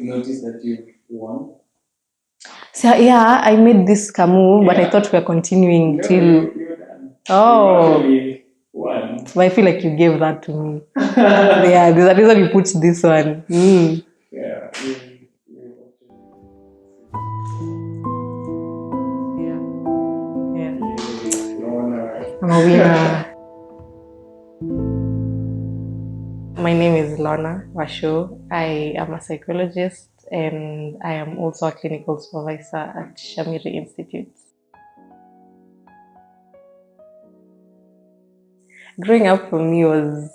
notice that you won? So yeah, I made this Camus, but I thought we were continuing till. You're done. Oh, You won. so I feel like you gave that to me. Yeah, there's a reason you put this one. Yeah. Yeah. Lorna. I'm a winner. My name is Lorna Wachu. I am a psychologist and I am also a clinical supervisor at Shamiri Institute. Growing up for me was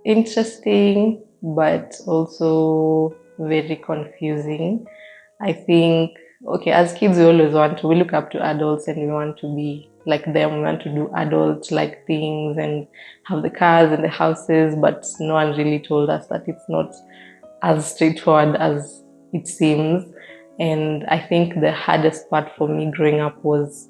interesting, but also very confusing. I think, okay, as kids, we look up to adults and we want to be like them. We want to do adult like things and have the cars and the houses, but no one really told us that it's not as straightforward as it seems. And I think the hardest part for me growing up was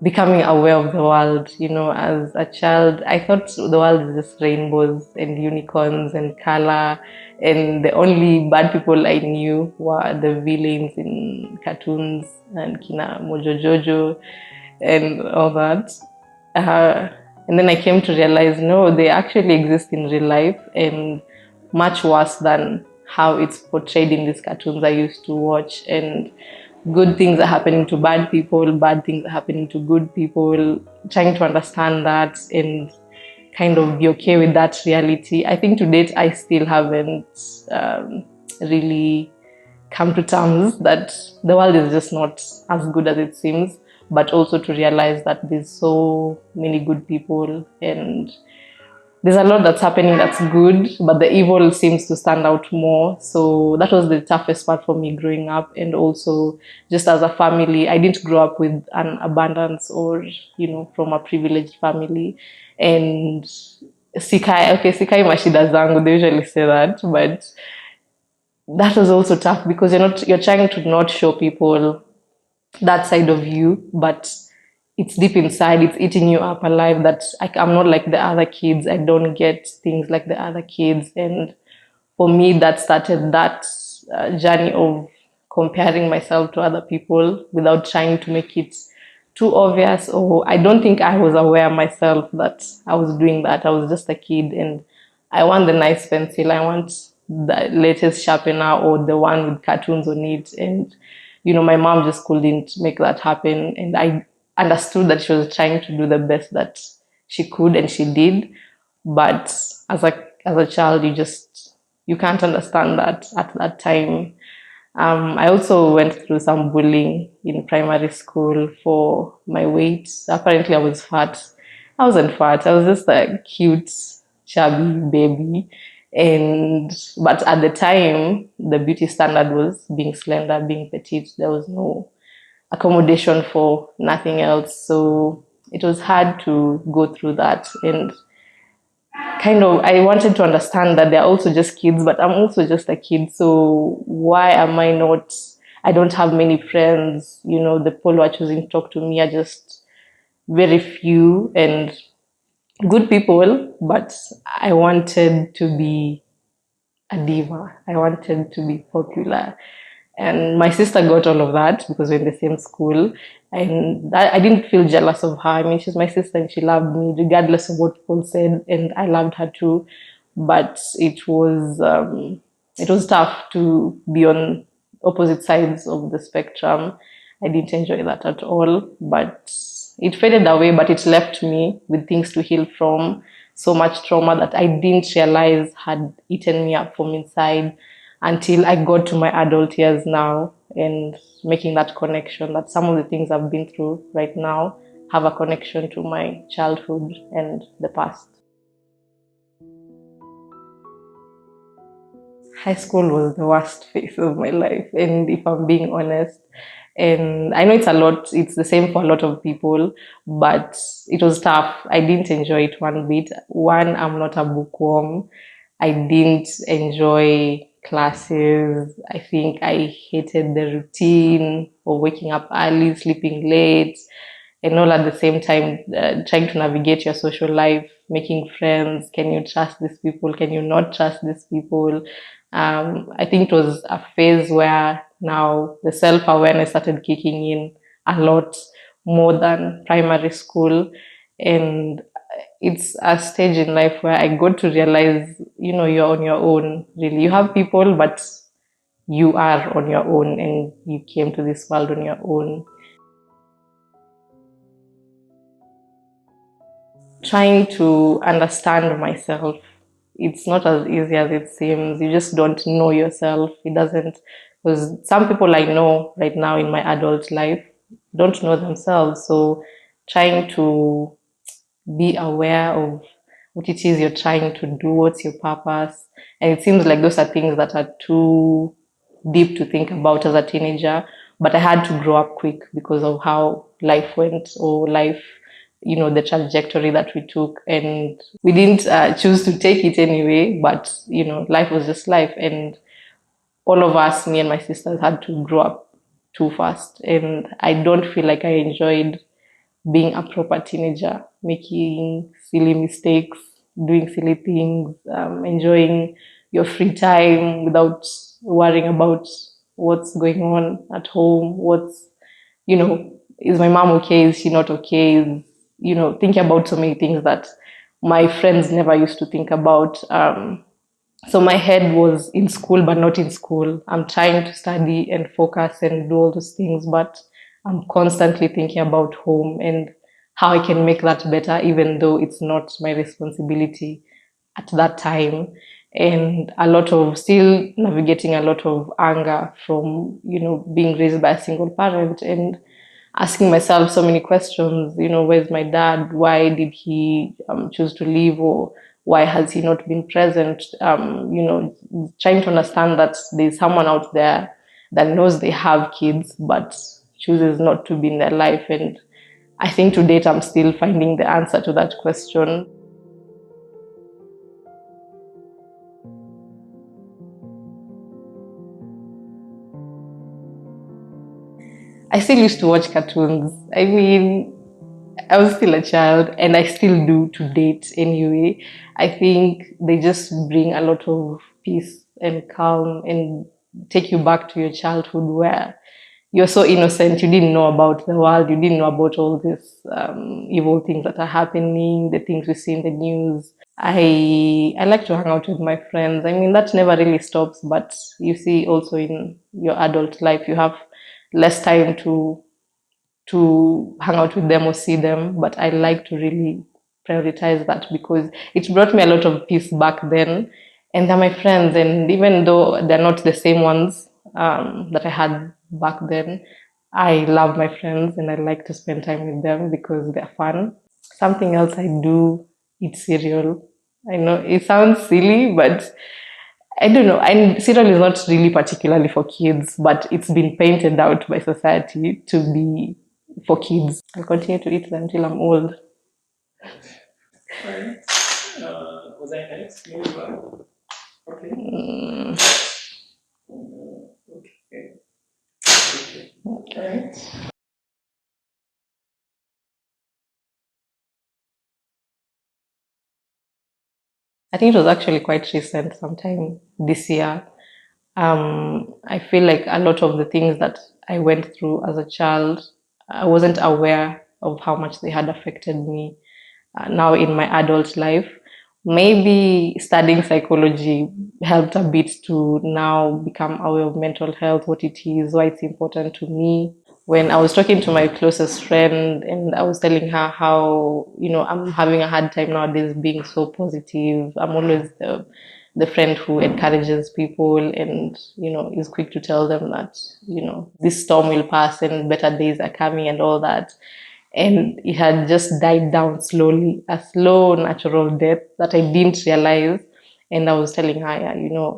becoming aware of the world. You know, as a child, I thought the world is just rainbows and unicorns and color, and the only bad people I knew were the villains in cartoons and Kina Mojo Jojo and all that. And then I came to realize, no, they actually exist in real life, and much worse than how it's portrayed in these cartoons I used to watch. And good things are happening to bad people, bad things are happening to good people. Trying to understand that and kind of be okay with that reality. I think to date I still haven't really come to terms that the world is just not as good as it seems, but also to realize that there's so many good people and there's a lot that's happening that's good, but the evil seems to stand out more. So that was the toughest part for me growing up. And also, just as a family, I didn't grow up with an abundance or, from a privileged family. And sikai mashida zangu, they usually say that, but that was also tough because you're trying to not show people that side of you, but it's deep inside, it's eating you up alive, that I'm not like the other kids, I don't get things like the other kids. And for me, that started that journey of comparing myself to other people without trying to make it too obvious. Or I don't think I was aware myself that I was doing that. I was just a kid and I want the nice pencil, I want the latest sharpener or the one with cartoons on it. And my mom just couldn't make that happen. And I understood that she was trying to do the best that she could, and she did. But as a child, you can't understand that at that time. I also went through some bullying in primary school for my weight. Apparently, I was fat. I wasn't fat. I was just a cute, chubby baby. But at the time, the beauty standard was being slender, being petite. There was no accommodation for nothing else. So it was hard to go through that. And kind of, I wanted to understand that they're also just kids, but I'm also just a kid. So why am I not? I don't have many friends. The people who are choosing to talk to me are just very few and good people. But I wanted to be a diva. I wanted to be popular. And my sister got all of that because we're in the same school. And I didn't feel jealous of her. I mean, she's my sister and she loved me regardless of what people said. And I loved her too. But it was tough to be on opposite sides of the spectrum. I didn't enjoy that at all. But it faded away, but it left me with things to heal from. So much trauma that I didn't realize had eaten me up from inside until I got to my adult years now and making that connection that some of the things I've been through right now have a connection to my childhood and the past. High school was the worst phase of my life, and if I'm being honest, and I know it's the same for a lot of people, but it was tough. I didn't enjoy it one bit. One, I'm not a bookworm. I didn't enjoy classes. I think I hated the routine of waking up early, sleeping late, and all at the same time trying to navigate your social life, making friends. Can you trust these people? Can you not trust these people? I think it was a phase where now the self-awareness started kicking in a lot more than primary school. And it's a stage in life where I got to realize, you're on your own, really. You have people, but you are on your own and you came to this world on your own. Trying to understand myself. It's not as easy as it seems. You just don't know yourself. It doesn't, because some people I know right now in my adult life don't know themselves. So trying to be aware of what it is you're trying to do, what's your purpose. And it seems like those are things that are too deep to think about as a teenager. But I had to grow up quick because of how life went, or life, the trajectory that we took. And we didn't choose to take it anyway, but, life was just life. And all of us, me and my sisters, had to grow up too fast. And I don't feel like I enjoyed being a proper teenager, making silly mistakes, doing silly things, enjoying your free time without worrying about what's going on at home, is my mom okay? Is she not okay? Thinking about so many things that my friends never used to think about. So my head was in school, but not in school. I'm trying to study and focus and do all those things, but I'm constantly thinking about home and how I can make that better, even though it's not my responsibility at that time. And a lot of still navigating a lot of anger from, being raised by a single parent, and asking myself so many questions. Where's my dad? Why did he choose to leave? Or why has he not been present? Trying to understand that there's someone out there that knows they have kids, but chooses not to be in their life. And I think to date, I'm still finding the answer to that question. I still used to watch cartoons. I mean, I was still a child, and I still do to date anyway. I think they just bring a lot of peace and calm and take you back to your childhood, where you're so innocent. You didn't know about the world. You didn't know about all these evil things that are happening, the things we see in the news. I like to hang out with my friends. I mean, that never really stops, but you see also in your adult life, you have less time to hang out with them or see them, but I like to really prioritize that because it brought me a lot of peace back then. And they're my friends, and even though they're not the same ones that I had back then, I love my friends and I like to spend time with them because they're fun. Something else I do, eat cereal. I know it sounds silly, but I don't know. And cereal is not really particularly for kids, but it's been painted out by society to be for kids. I'll continue to eat them until I'm old. Alright. Was I next? Maybe one. Okay. Okay. Alright. I think it was actually quite recent, sometime this year. I feel like a lot of the things that I went through as a child, I wasn't aware of how much they had affected me now in my adult life. Maybe studying psychology helped a bit to now become aware of mental health, what it is, why it's important to me. When I was talking to my closest friend and I was telling her how, I'm having a hard time nowadays being so positive. I'm always the friend who encourages people and, is quick to tell them that, this storm will pass and better days are coming and all that. And it had just died down slowly, a slow natural death that I didn't realize. And I was telling her, yeah,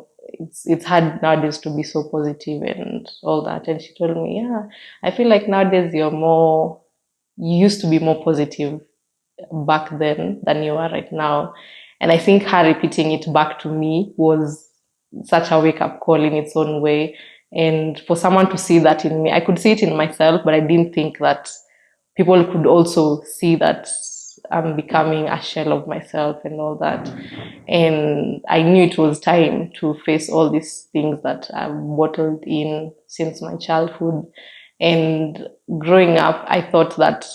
it's hard nowadays to be so positive and all that. And she told me, yeah, I feel like nowadays you used to be more positive back then than you are right now. And I think her repeating it back to me was such a wake up call in its own way. And for someone to see that in me, I could see it in myself, but I didn't think that people could also see that I'm becoming a shell of myself and all that. And I knew it was time to face all these things that I've bottled in since my childhood. And growing up, I thought that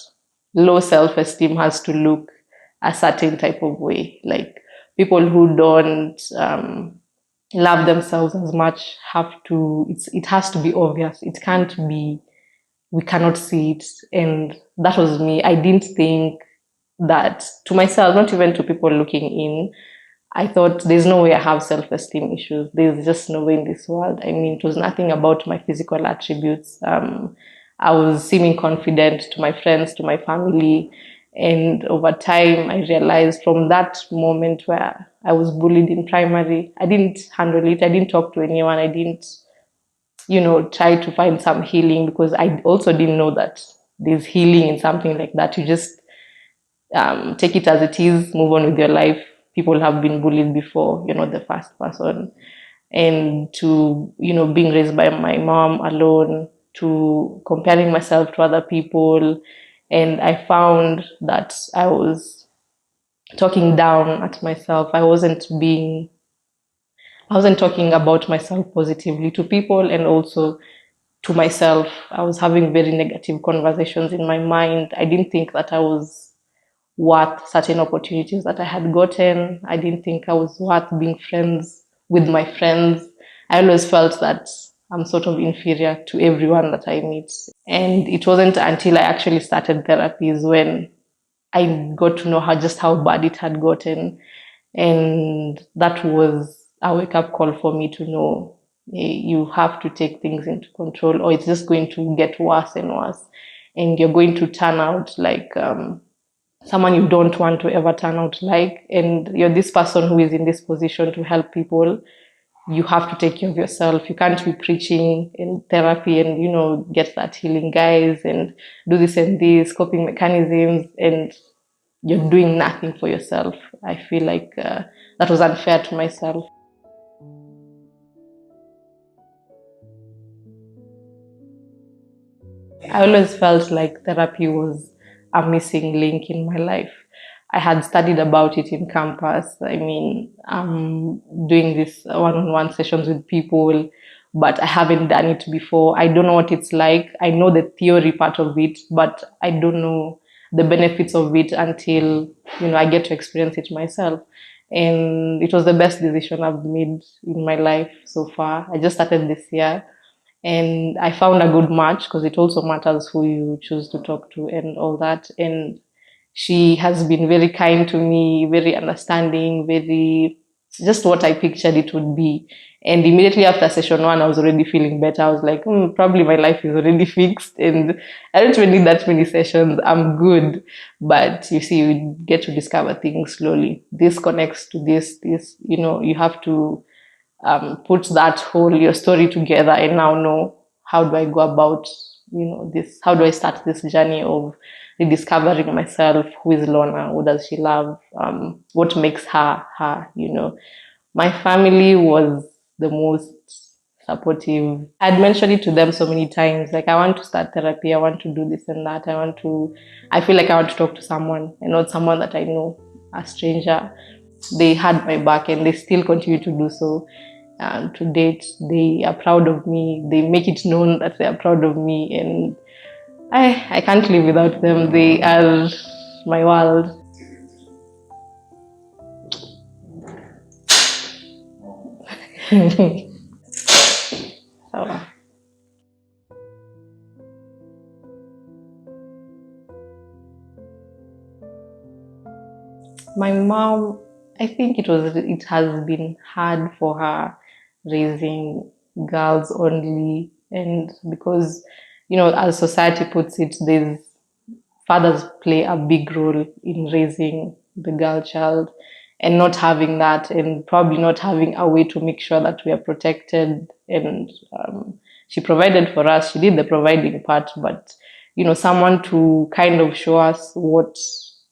low self-esteem has to look a certain type of way. Like people who don't love themselves as much have to, it has to be obvious. It can't be, we cannot see it. And that was me. I didn't think that to myself, not even to people looking in. I thought there's no way I have self-esteem issues. There's just no way in this world. I mean, it was nothing about my physical attributes. I was seeming confident to my friends, to my family. And over time, I realized from that moment where I was bullied in primary, I didn't handle it. I didn't talk to anyone. I didn't, try to find some healing, because I also didn't know that there's healing in something like that. You just take it as it is, move on with your life. People have been bullied before, you're not the first person. And to, being raised by my mom alone, to comparing myself to other people. And I found that I was talking down at myself. I wasn't talking about myself positively to people, and also to myself. I was having very negative conversations in my mind. I didn't think that I was worth certain opportunities that I had gotten. I didn't think I was worth being friends with my friends. I always felt that I'm sort of inferior to everyone that I meet. And it wasn't until I actually started therapies when I got to know how bad it had gotten. And that was a wake up call for me to know, you have to take things into control, or it's just going to get worse and worse. And you're going to turn out like someone you don't want to ever turn out like. And you're this person who is in this position to help people. You have to take care of yourself. You can't be preaching in therapy and, get that healing, guys, and do this and this, coping mechanisms, and you're doing nothing for yourself. I feel like that was unfair to myself. I always felt like therapy was a missing link in my life. I had studied about it in campus. I mean, I'm doing this one-on-one sessions with people, but I haven't done it before. I don't know what it's like. I know the theory part of it, but I don't know the benefits of it until, I get to experience it myself. And it was the best decision I've made in my life so far. I just started this year. And I found a good match, because it also matters who you choose to talk to and all that. And she has been very kind to me, very understanding, very just what I pictured it would be. And immediately after session one, I was already feeling better. I was like, probably my life is already fixed, and I don't even need that many sessions. I'm good. But you see, you get to discover things slowly. This connects to this, you have to put that whole your story together and now know, how do I go about this, how do I start this journey of rediscovering myself. Who is Lorna? What does she love? What makes her her? My family was the most supportive. I'd mentioned it to them so many times, like, I want to start therapy, I want to do this and that, I feel like I want to talk to someone, and not someone that I know, a stranger. They had my back, and they still continue to do so. To date, they are proud of me. They make it known that they are proud of me, and I can't live without them. They are my world. So, my mom, I think it has been hard for her raising girls only, and because, as society puts it, there's fathers play a big role in raising the girl child, and not having that, and probably not having a way to make sure that we are protected. And she provided for us. She did the providing part, but someone to kind of show us what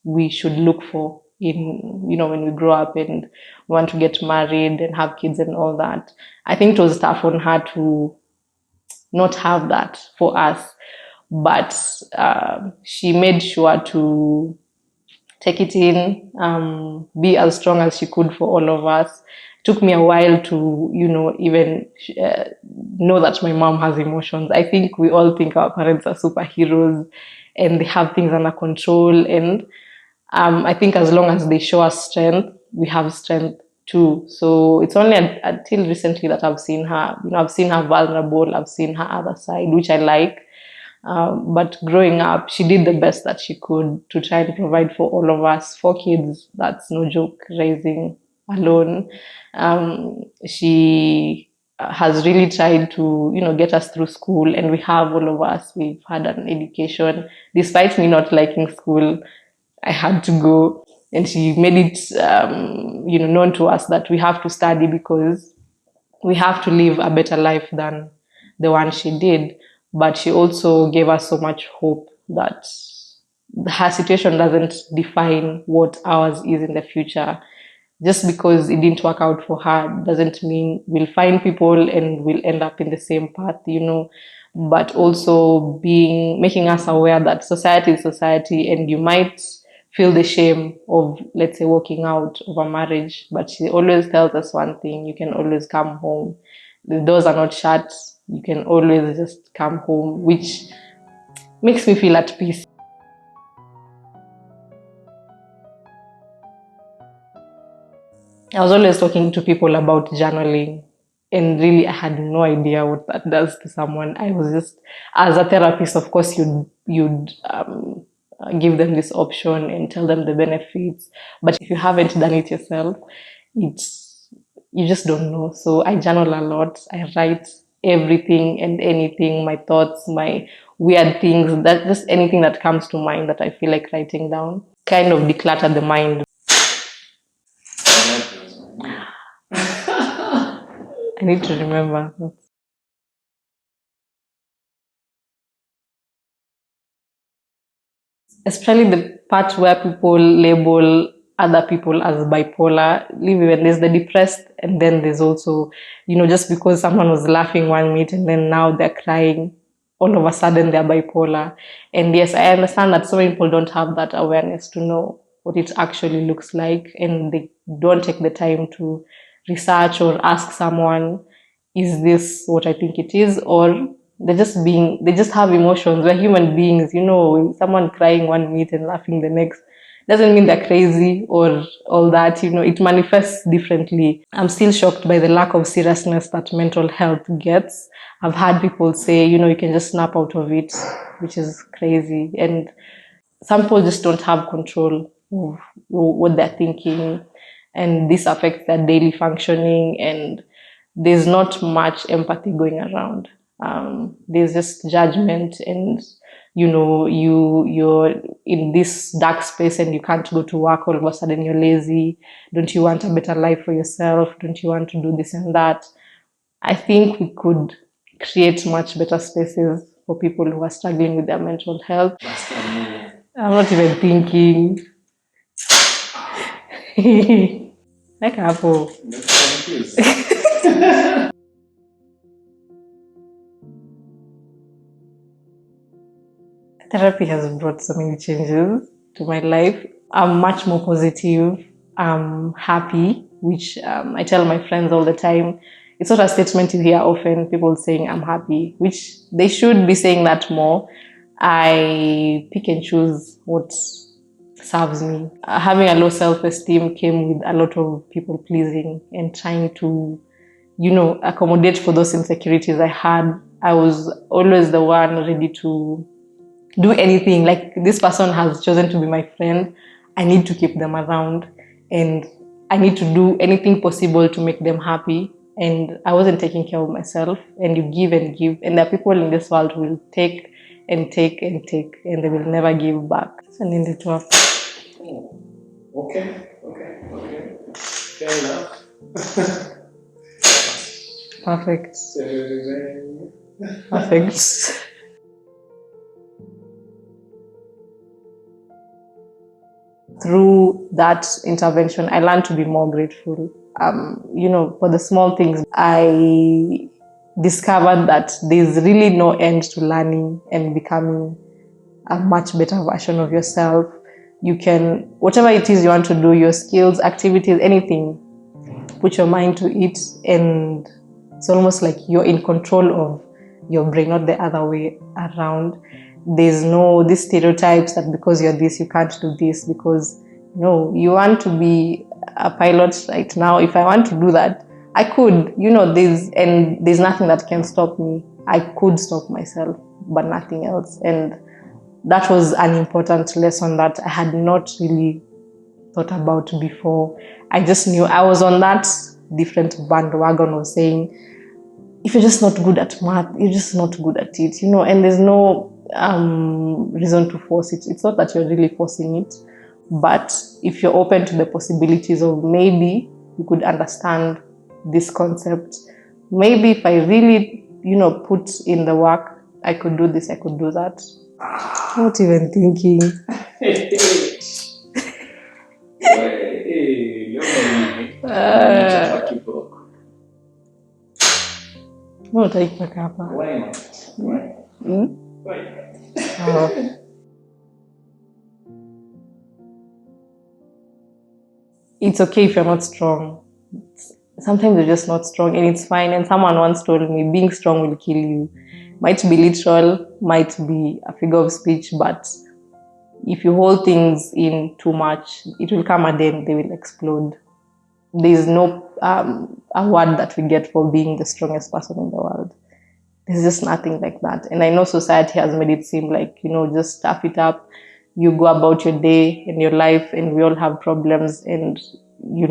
we should look for in, when we grow up and want to get married and have kids and all that. I think it was tough on her to not have that for us, but she made sure to take it in, be as strong as she could for all of us. Took me a while to, even know that my mom has emotions. I think we all think our parents are superheroes and they have things under control. And I think as long as they show us strength, we have strength too. So it's only until recently that I've seen her, I've seen her vulnerable, I've seen her other side, which I like. But growing up, she did the best that she could to try and provide for all of us. 4 kids, that's no joke, raising alone. She has really tried to, get us through school, and we have all of us. We've had an education. Despite me not liking school, I had to go, and she made it, known to us that we have to study because we have to live a better life than the one she did. But she also gave us so much hope that her situation doesn't define what ours is in the future. Just because it didn't work out for her doesn't mean we'll find people and we'll end up in the same path, but also making us aware that society is society, and you might feel the shame of, let's say, walking out of a marriage. But she always tells us one thing: you can always come home. The doors are not shut. You can always just come home, which makes me feel at peace. I was always talking to people about journaling, and really I had no idea what that does to someone. I was just, as a therapist, of course, you'd give them this option and tell them the benefits. But if you haven't done it yourself, you just don't know. So I journal a lot. I write everything and anything, my thoughts, my weird things, that just anything that comes to mind that I feel like writing down. Kind of declutter the mind. I need to remember. Especially the part where people label other people as bipolar. Even there's the depressed, and then there's also, just because someone was laughing one minute and then now they're crying, all of a sudden they're bipolar. And yes, I understand that so many people don't have that awareness to know what it actually looks like, and they don't take the time to research or ask someone, is this what I think it is? Or they just have emotions. We're human beings, someone crying one minute and laughing the next doesn't mean they're crazy or all that. It manifests differently. I'm still shocked by the lack of seriousness that mental health gets. I've had people say, you can just snap out of it, which is crazy. And some people just don't have control of what they're thinking, and this affects their daily functioning, and there's not much empathy going around. There's just judgment, and you're in this dark space and you can't go to work. All of a sudden you're lazy. Don't you want a better life for yourself? Don't you want to do this and that? I think we could create much better spaces for people who are struggling with their mental health. I'm not even thinking. Like Apple. Therapy has brought so many changes to my life. I'm much more positive. I'm happy, which I tell my friends all the time. It's not a statement you hear often, people saying I'm happy, which they should be saying that more. I pick and choose what serves me. Having a low self-esteem came with a lot of people pleasing and trying to, accommodate for those insecurities I had. I was always the one ready to do anything. Like, this person has chosen to be my friend, I need to keep them around, and I need to do anything possible to make them happy. And I wasn't taking care of myself. And you give and give, and there are people in this world who will take and take and take, and they will never give back. And in the 12. Okay. Fair enough. Perfect. Perfect. Through that intervention, I learned to be more grateful. For the small things. I discovered that there's really no end to learning and becoming a much better version of yourself. You can, whatever it is you want to do, your skills, activities, anything, put your mind to it, and it's almost like you're in control of your brain, not the other way around. There's no these stereotypes that because you're this, you can't do this, because no, you want to be a pilot right now. If I want to do that, I could, there's nothing that can stop me. I could stop myself, but nothing else. And that was an important lesson that I had not really thought about before. I just knew I was on that different bandwagon of saying, if you're just not good at math, you're just not good at it, and there's no reason to force it. It's not that you're really forcing it, but if you're open to the possibilities of maybe you could understand this concept, maybe if I really, put in the work, I could do this, I could do that. Not even thinking. No, take back up. Why not? Why? Why? It's okay if you're not strong. Sometimes you're just not strong, and it's fine. And someone once told me, being strong will kill you. Might be literal, might be a figure of speech, but if you hold things in too much, it will come at the end, they will explode. There's no award that we get for being the strongest person in the world. There's just nothing like that. And I know society has made it seem like, just stuff it up. You go about your day and your life, and we all have problems, and, you're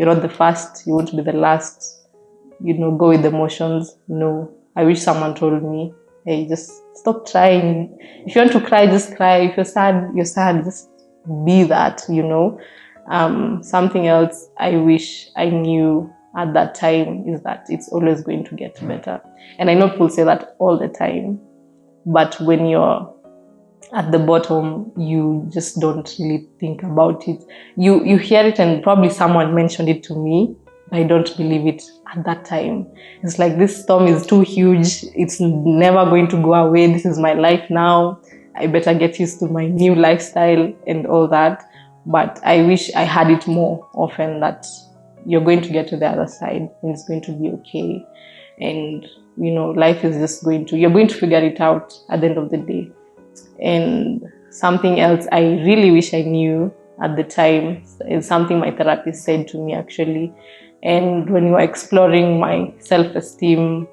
not the first, you won't be the last, go with the emotions. No. I wish someone told me, hey, just stop trying. If you want to cry, just cry. If you're sad, you're sad. Just be that, Something else I wish I knew at that time is that it's always going to get better. And I know people say that all the time, but when you're at the bottom, you just don't really think about it. You hear it, and probably someone mentioned it to me, I don't believe it at that time. It's like, this storm is too huge. It's never going to go away. This is my life now. I better get used to my new lifestyle and all that. But I wish I had it more often, that you're going to get to the other side and it's going to be okay. And, life is just you're going to figure it out at the end of the day. And something else I really wish I knew at the time is something my therapist said to me, actually. And when we were exploring my self-esteem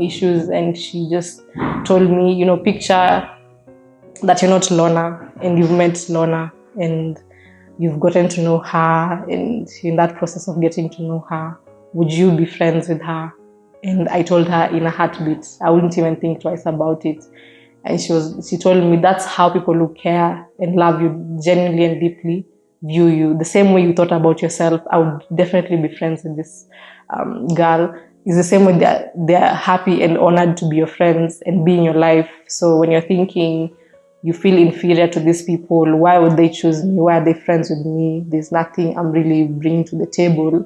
issues, and she just told me, picture that you're not Lorna, and you've met Lorna, and you've gotten to know her, and in that process of getting to know her, would you be friends with her? And I told her in a heartbeat, I wouldn't even think twice about it. And she told me, that's how people who care and love you genuinely and deeply view you. The same way you thought about yourself, I would definitely be friends with this girl. It's the same way they're happy and honored to be your friends and be in your life. So when you're thinking you feel inferior to these people, why would they choose me? Why are they friends with me? There's nothing I'm really bringing to the table.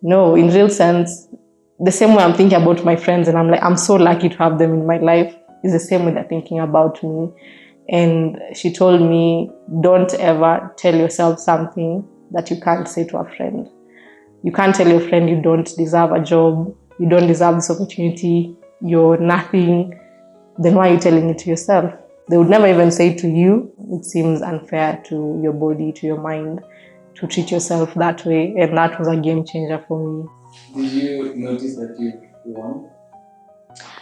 No, in real sense, the same way I'm thinking about my friends, and I'm like, I'm so lucky to have them in my life, is the same way they're thinking about me. And she told me, don't ever tell yourself something that you can't say to a friend. You can't tell your friend you don't deserve a job, you don't deserve this opportunity, you're nothing. Then why are you telling it to yourself? They would never even say it to you. It seems unfair to your body, to your mind, to treat yourself that way. And that was a game changer for me. Did you notice that you won?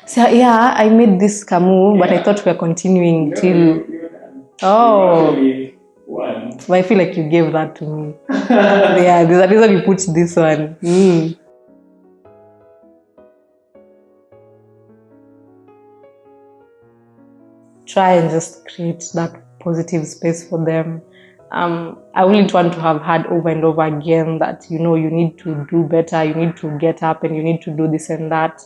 So yeah, I made this Camus, but I thought we were continuing till... Oh, but I feel like you gave that to me. Yeah, there's a reason you put this one. Try and just create that positive space for them. I wouldn't want to have heard over and over again that, you need to do better, you need to get up, and you need to do this and that.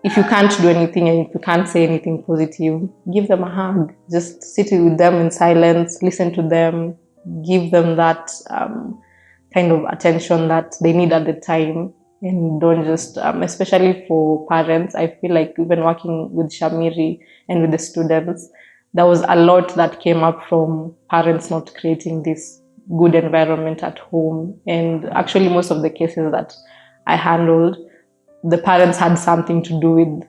If you can't do anything and if you can't say anything positive, give them a hug. Just sit with them in silence, listen to them, give them that kind of attention that they need at the time. And don't just, especially for parents, I feel like even working with Shamiri and with the students, there was a lot that came up from parents not creating this good environment at home. And actually, most of the cases that I handled, the parents had something to do with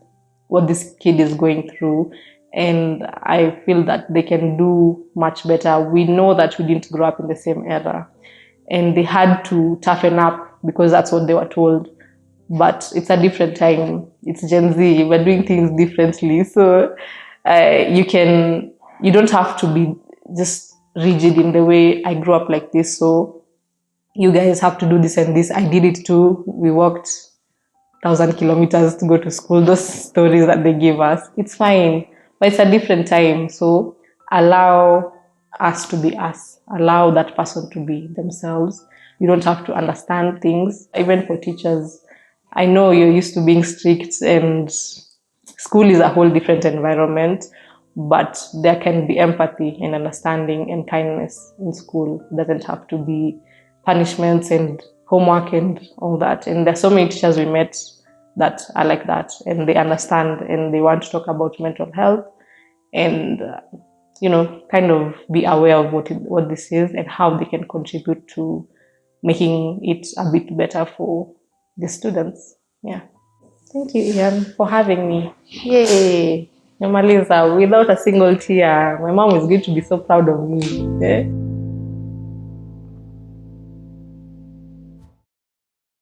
what this kid is going through. And I feel that they can do much better. We know that we didn't grow up in the same era, and they had to toughen up because that's what they were told. But it's a different time. It's Gen Z. We're doing things differently. So you don't have to be just rigid in the way I grew up like this. So you guys have to do this and this. I did it too. We walked 1,000 kilometers to go to school. Those stories that they give us, it's fine, but it's a different time. So allow us to be us. Allow that person to be themselves. You don't have to understand things. Even for teachers, I know you're used to being strict, and school is a whole different environment, but there can be empathy and understanding and kindness in school. It doesn't have to be punishments and homework and all that. And there's so many teachers we met that are like that, and they understand and they want to talk about mental health and kind of be aware of what this is and how they can contribute to making it a bit better for the students. Yeah. Thank you, Ian, for having me. Yay! Memaliza, without a single tear. My mom is going to be so proud of me. Eh?